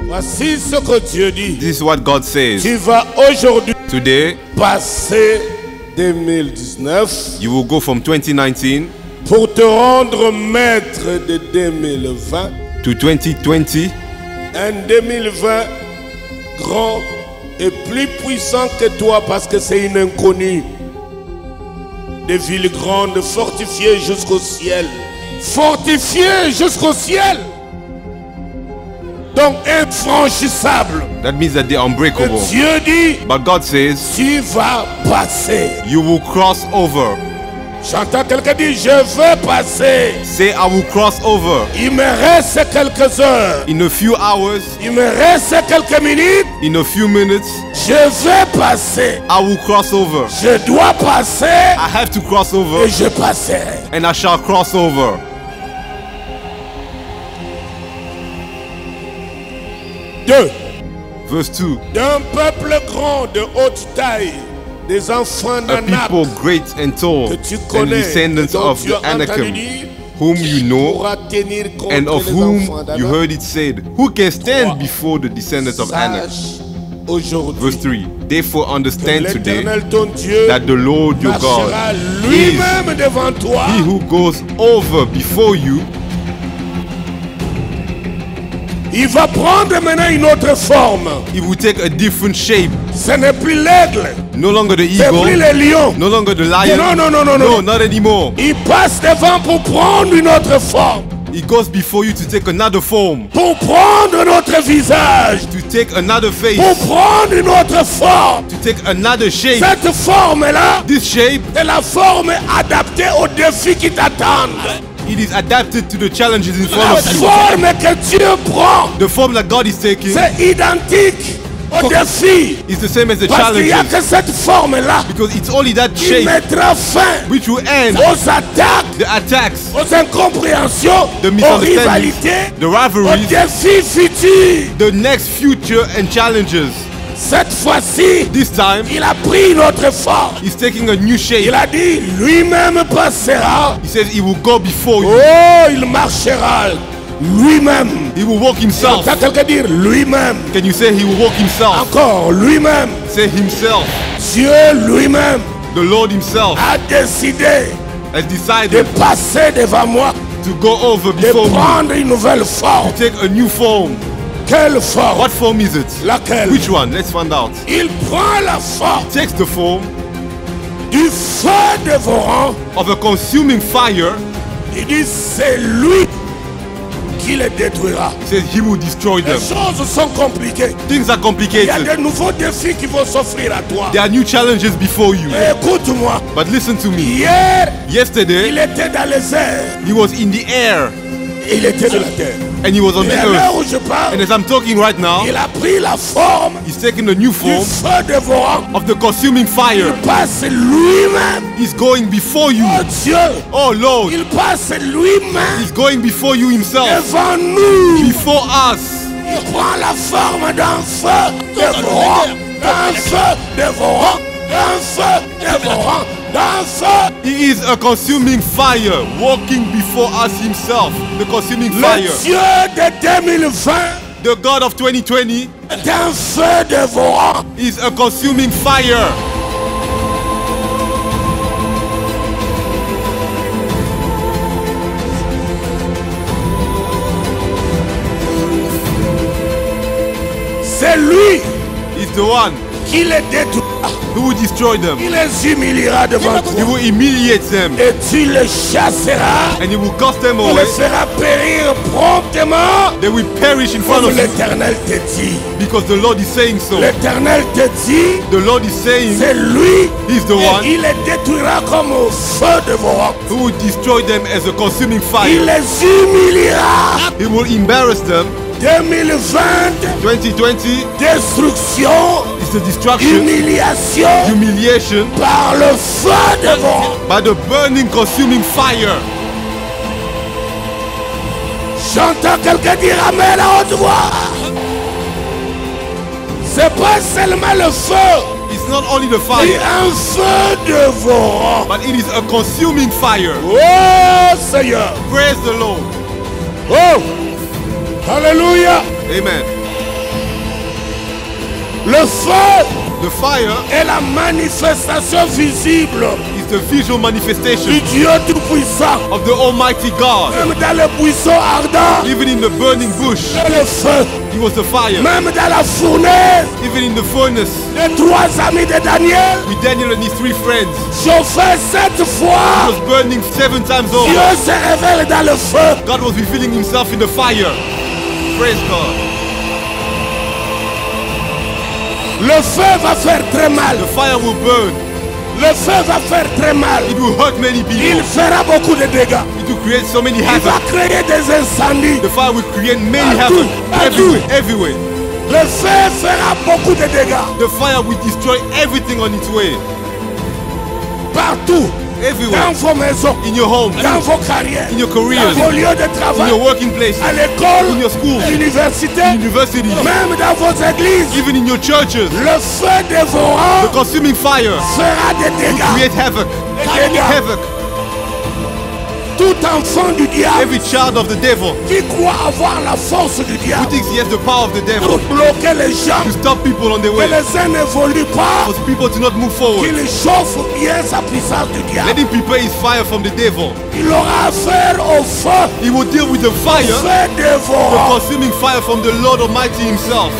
Voici ce que Dieu dit. This is what God says. Tu vas aujourd'hui Today, passer 2019 you will go from 2019 pour te rendre maître de 2020. to 2020. Un 2020 grand et plus puissant que toi parce que c'est une inconnue. Des villes grandes fortifiées jusqu'au ciel. Fortifiées jusqu'au ciel. Donc infranchissable. That means that they are Et unbreakable. Dieu dit, But God says, tu vas passer. you will cross over. J'entends quelqu'un dire, je veux passer. Say, I will cross over. Il me reste quelques heures. In a few hours, Il me reste quelques minutes. in a few minutes, Je vais passer. I will cross over. Je dois passer. I have to cross over, Et je passerai. and I shall cross over. Deux. Verse 2. D'un peuple grand de haute taille, des enfants A d'Anak, people great and tall, que tu and connais, descendants dont of tu the as entendu Anakim, dire, whom you know, pourra tenir contre and of les whom enfants d'Anak. you heard it said, who can stand before the descendants of Anak? Sache aujourd'hui Verse 3. Therefore que understand today l'Éternel ton Dieu that the Lord your God marchera is lui-même devant toi. He who goes over before you. Il va prendre maintenant une autre forme. He will take a different shape. Ce n'est plus l'aigle, No longer the ce n'est plus eagle, le lion. no longer the lion. Non. Not anymore. Il passe devant pour prendre une autre forme. He goes before you to take another form, Pour prendre notre visage. to take another face, Pour prendre une autre forme. to take another shape. Cette forme-là, This shape, c'est la forme adaptée aux défis qui t'attendent. it is adapted to the challenges in La front of you. forme que Dieu prend, The form that God is taking c'est identique aux défis. is the same as the Parce qu'il n'y a challenges, que cette forme-là because it's only that qui shape mettra fin which will end aux attaques, the attacks, aux incompréhensions, the aux misunderstandings, rivalités, the aux rivalries, défis futurs. the next future and challenges. Cette fois-ci, This time, il a pris notre forme. he's taking a new shape. Il a dit, lui-même passera. He says he will go before you. Oh, il marchera lui-même. He will walk himself. T'as quelqu'un dire lui-même. Can you say he will walk himself? Encore lui-même. Say himself. Dieu lui-même The Lord himself a décidé has de decided passer devant moi, to go over de before me, prendre une nouvelle forme. to take a new form. Quelle forme? What form is it? Laquelle? Which one? Let's find out. Il prend la forme Takes the form du feu dévorant. of a consuming fire. Il dit c'est lui qui les détruira. He says he will destroy Les them. choses sont compliquées. Things are Il y a complicated. de nouveaux défis qui vont s'offrir à toi. There are new challenges before you. Écoute-moi. But listen to me. Hier, Yesterday, il était dans les airs. he was in the air Il était de la terre. and he was on Et the à l'heure earth. où je parle, And as I'm talking right now, il a pris la forme he's taking a new du form feu dévorant. of the consuming fire. Il passe lui-même. He's going before you. Oh Dieu, Oh Lord, il passe lui-même he's going before you himself. devant nous. Before us. Il prend la forme d'un feu dévorant, d'un feu dévorant, d'un feu dévorant, d'un feu. He is a consuming fire, walking before us himself. The consuming Le fire. Dieu de 2020 The God of 2020 est un feu dévorant. is a consuming fire. C'est lui He's the one qui les détruira. He will destroy them. Il les humiliera devant He toi. will humiliate them. Et tu les chasseras. And he will cast them Tu away. les feras périr promptement. They will perish in front Comme of you. l'Éternel te dit. Because the Lord is saying so. L'Éternel te dit. The Lord is saying C'est lui. He's the Et one il les détruira comme au feu dévorant. who will destroy them as a consuming Il fire. les humiliera. He will embarrass them. 2020. 2020 Destruction. is the destruction, Humiliation. humiliation Par le feu dévorant. by the burning, consuming fire. J'entends quelqu'un dire Amen à haute voix. C'est pas seulement le feu. It's not only the C'est fire, un feu dévorant. but it is a consuming fire. Oh Seigneur. Praise the Lord. Oh. Alléluia. Amen. Le feu The fire est la manifestation visible is the visual du manifestation Dieu Tout-Puissant. of the Almighty God. Même dans le buisson ardent, Even in the burning bush, c'est le feu. it was the fire. Même dans la fournaise, Even in the furnace, les trois amis de Daniel, with Daniel and his 3 friends, chauffés 7 it fois. was burning 7 times over. Dieu se révèle dans le feu. God was revealing himself in the fire. Praise God. Le feu va faire très mal. The fire will burn. Le feu va faire très mal. It will hurt many Il people. fera beaucoup de dégâts. It will create so many Il va havoc. créer des incendies. The fire will create many Partout, havoc partout. everywhere. Le feu fera beaucoup de dégâts. The fire will destroy everything on its way. Partout. Everywhere. Dans vos maisons. In your home, Dans vos carrières. in your careers, Dans vos lieux de in travail. your working place, À l'école. in your schools, À l'université. universities, Même dans vos églises. even in your churches. Le feu dévorant The consuming fire fera des dégâts. create havoc. Des dégâts. Havoc. Tout enfant du diable Every child of the devil qui croit avoir la force du who diable thinks he has the power of the devil pour bloquer les gens, to stop people on their que way, les uns n'évoluent pas, for people to not move forward, qu'il chauffe bien sa puissance du diable. letting prepare his fire from the devil. Il aura affaire au feu, He will deal with the fire, feu the dévorant. consuming fire from the Lord Almighty himself.